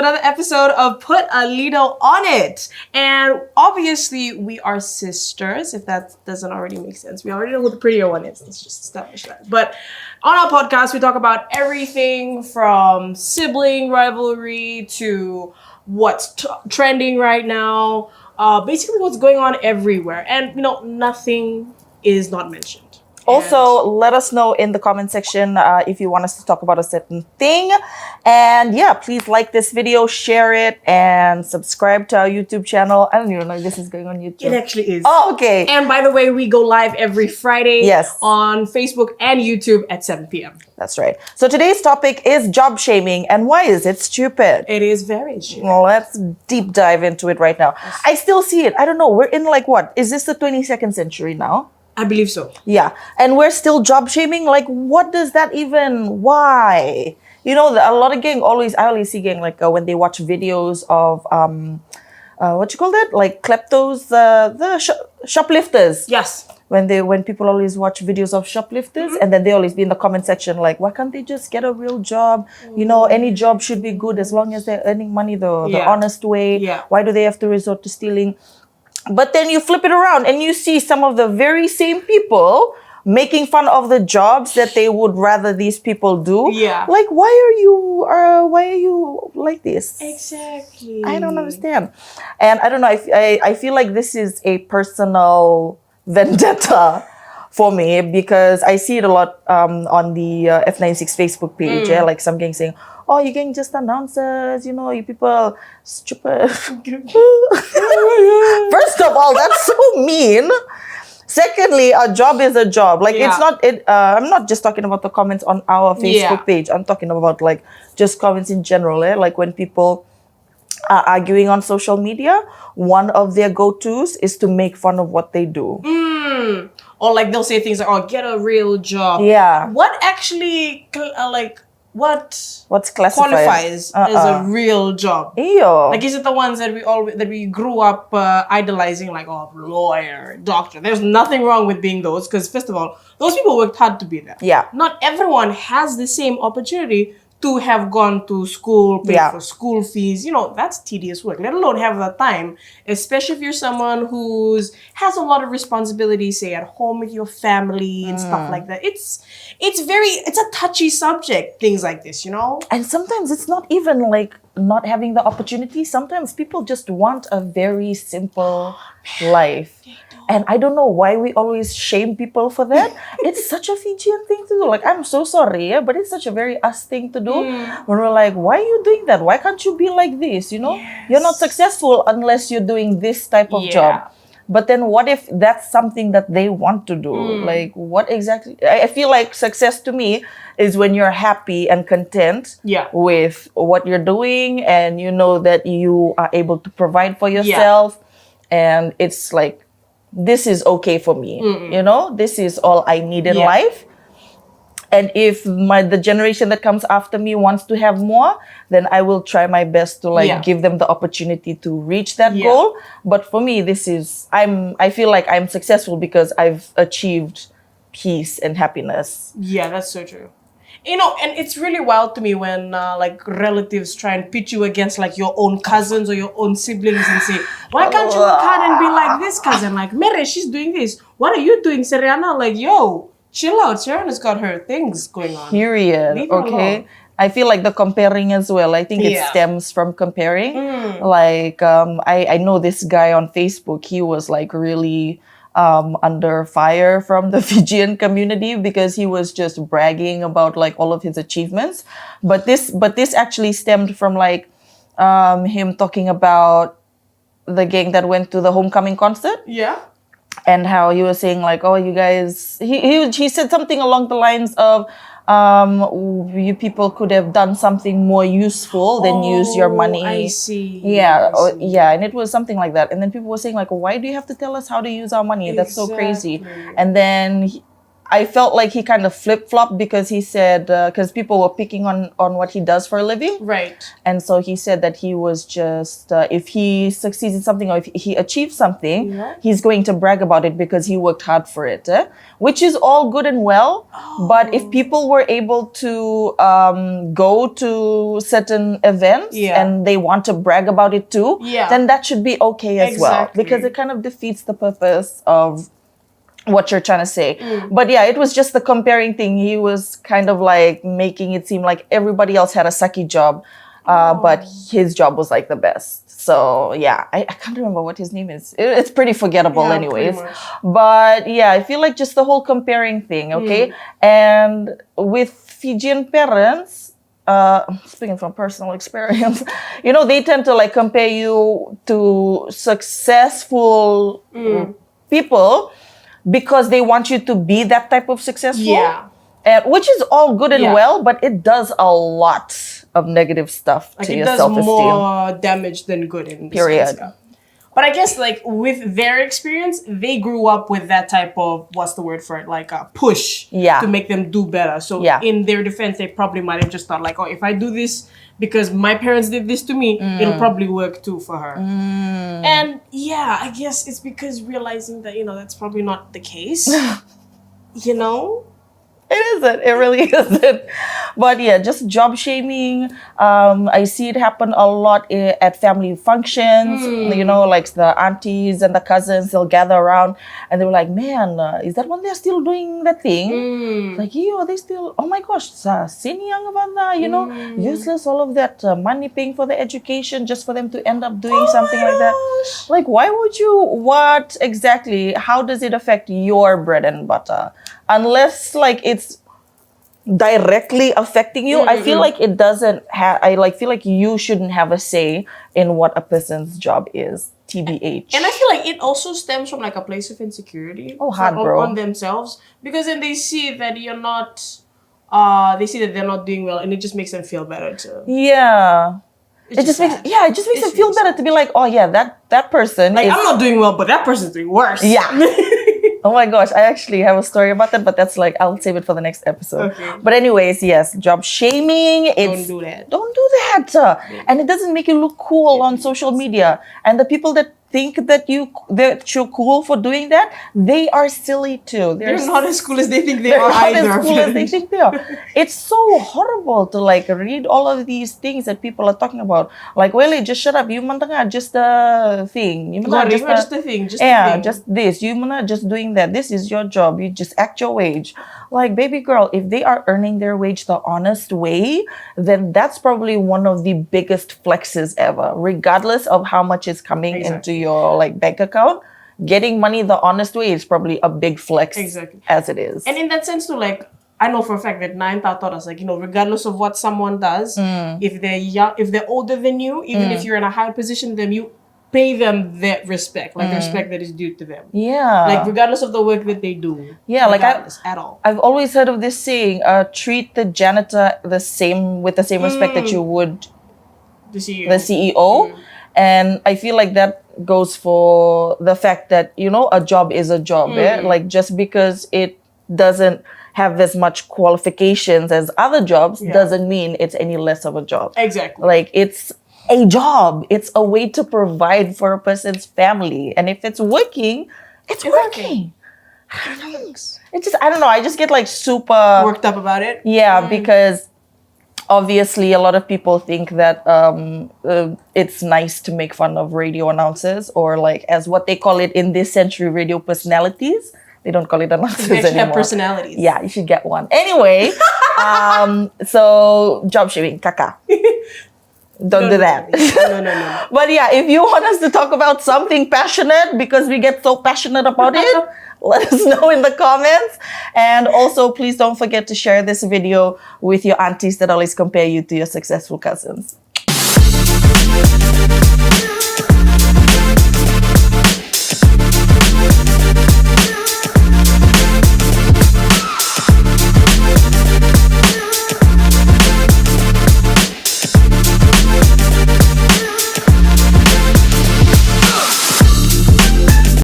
another episode of Put a Lido on It. And obviously, we are sisters, if that doesn't already make sense. We already know who the prettier one is. Let's just establish that. But on our podcast, we talk about everything from sibling rivalry to what's trending right now, basically what's going on everywhere. And, nothing is not mentioned. Also, let us know in the comment section if you want us to talk about a certain thing. And yeah, please like this video, share it, and subscribe to our YouTube channel. I don't even know if this is going on YouTube. It actually is. Oh, okay. And by the way, we go live every Friday Yes. on Facebook and YouTube at 7 p.m. That's right. So today's topic is job shaming and why is it stupid? It is very stupid. Well, let's deep dive into it right now. I still see it. I don't know. We're in what? Is this the 22nd century now? I believe so. Yeah. And we're still job shaming? Like, what does that even, why? A lot of I always see when they watch videos of, what you call that? Like kleptos, shoplifters. Yes. When people always watch videos of shoplifters and then they always be in the comment section like, why can't they just get a real job? Any job should be good as long as they're earning money the honest way. Yeah. Why do they have to resort to stealing? But then you flip it around and you see some of the very same people making fun of the jobs that they would rather these people do. Yeah. Like, why are you like this? Exactly. I don't understand. And I don't know, I feel like this is a personal vendetta for me because I see it a lot on the F96 Facebook page. Yeah, like some gang saying, oh, you gang just announcers, you people stupid. First of all, that's so mean. Secondly, a job is a job. Like it's not I'm not just talking about the comments on our Facebook page. I'm talking about just comments in general. Like when people are arguing on social media, one of their go-tos is to make fun of what they do. Or they'll say things like, oh, get a real job. Yeah. What actually what's classified qualifies as a real job? Ew. Is it the ones that we grew up idolizing, lawyer, doctor? There's nothing wrong with being those, because first of all, those people worked hard to be there. Yeah. Not everyone has the same opportunity to have gone to school, paid for school fees. That's tedious work, let alone have the time, especially if you're someone has a lot of responsibility, say at home with your family and stuff like that. It's a touchy subject, things like this, And sometimes it's not even not having the opportunity. Sometimes people just want a very simple life. And I don't know why we always shame people for that. It's such a Fijian thing to do. I'm so sorry, but it's such a very us thing to do. When we're like, why are you doing that? Why can't you be like this? Yes. You're not successful unless you're doing this type of job. But then what if that's something that they want to do? What exactly? I feel like success to me is when you're happy and content with what you're doing and you know that you are able to provide for yourself. And it's this is okay for me. This is all I need in life. And if the generation that comes after me wants to have more, then I will try my best to give them the opportunity to reach that goal. But for me, I feel like I'm successful because I've achieved peace and happiness. Yeah, that's so true. And it's really wild to me when relatives try and pit you against your own cousins or your own siblings and say, why can't you work hard and be like this cousin? Mere, she's doing this. What are you doing, Seriana? yo, chill out. Seriana's got her things going on. Period. Leave her alone. I feel like the comparing as well. I think it stems from comparing. I know this guy on Facebook. He was really under fire from the Fijian community because he was just bragging about all of his achievements. But this actually stemmed from him talking about the gang that went to the homecoming concert. Yeah. And how he was saying oh, you guys, he said something along the lines of, you people could have done something more useful than use your money. I see. Yeah, and it was something like that. And then people were saying why do you have to tell us how to use our money? That's so crazy. And then I felt like he kind of flip-flopped because he said, because people were picking on what he does for a living. Right. And so he said that he was just, if he succeeds in something or if he achieves something, he's going to brag about it because he worked hard for it. Which is all good and well. But if people were able to go to certain events and they want to brag about it too, then that should be okay as well. Because it kind of defeats the purpose of what you're trying to say. But yeah, it was just the comparing thing. He was kind of like making it seem like everybody else had a sucky job, but his job was like the best. So yeah, I can't remember what his name is. It's pretty forgettable anyways. But yeah, I feel like just the whole comparing thing, okay? And with Fijian parents, speaking from personal experience, you know, they tend to like compare you to successful people because they want you to be that type of successful. Yeah. Which is all good and well, but it does a lot of negative stuff to your self-esteem. It does more damage than good in this sense. But I guess like with their experience, they grew up with that type of, what's the word for it? Like a push to make them do better. So in their defense, they probably might have just thought like, oh, if I do this because my parents did this to me, it'll probably work too for her. And yeah, I guess it's because realizing that, you know, that's probably not the case. You know? It isn't. It really isn't. But yeah, just job shaming. I see it happen a lot at family functions. You know, like the aunties and the cousins, they'll gather around and they were like, man, is that when they're still doing that thing? Like, are they still, oh my gosh, sini yang banda, you know, useless, all of that money paying for the education just for them to end up doing something like that. Like, why would you, what exactly, how does it affect your bread and butter? Unless like it's directly affecting you, I feel like it doesn't have, I like feel like you shouldn't have a say in what a person's job is, TBH. And I feel like it also stems from like a place of insecurity on themselves, because then they see that you're not, they see that they're not doing well and it just makes them feel better too. Yeah. It just makes them feel better to be like, oh yeah, that person like, I'm not doing well, but that person's doing worse. Yeah. Oh my gosh, I actually have a story about that, but that's like, I'll save it for the next episode. Okay. But anyways, yes, job shaming. Don't do that. Don't do that. And it doesn't make you look cool on social media. And the people that think that you're cool for doing that, they are silly too. They're not as cool as they think they are either. They're not as cool as they think they are. It's so horrible to like read all of these things that people are talking about. Like, well, just shut up. You mantanga just the thing. Just the thing. Just this. You mana just doing that. This is your job. You just act your wage. Like, baby girl, if they are earning their wage the honest way, then that's probably one of the biggest flexes ever, regardless of how much is coming into your like bank account. Getting money the honest way is probably a big flex as it is. And in that sense too, like, I know for a fact that Nainta taught us, like, you know, regardless of what someone does, if they're young, if they're older than you, even if you're in a higher position than you, pay them that respect, like respect that is due to them. Yeah. Like, regardless of the work that they do. Yeah, like at all. I've always heard of this saying, treat the janitor with the same respect that you would the CEO. The CEO. And I feel like that goes for the fact that, you know, a job is a job. Like, just because it doesn't have as much qualifications as other jobs doesn't mean it's any less of a job. Exactly. Like, it's a job. It's a way to provide for a person's family. And if it's working, it's working. It's just, I don't know. I just get like super worked up about it. Yeah, because obviously a lot of people think that it's nice to make fun of radio announcers, or like, as what they call it in this century, radio personalities. They don't call it announcers anymore. They have personalities. Yeah, you should get one. Anyway, so job shaming, kaka. Don't do that. No. But yeah, if you want us to talk about something passionate, because we get so passionate about it, let us know in the comments. And also, please don't forget to share this video with your aunties that always compare you to your successful cousins.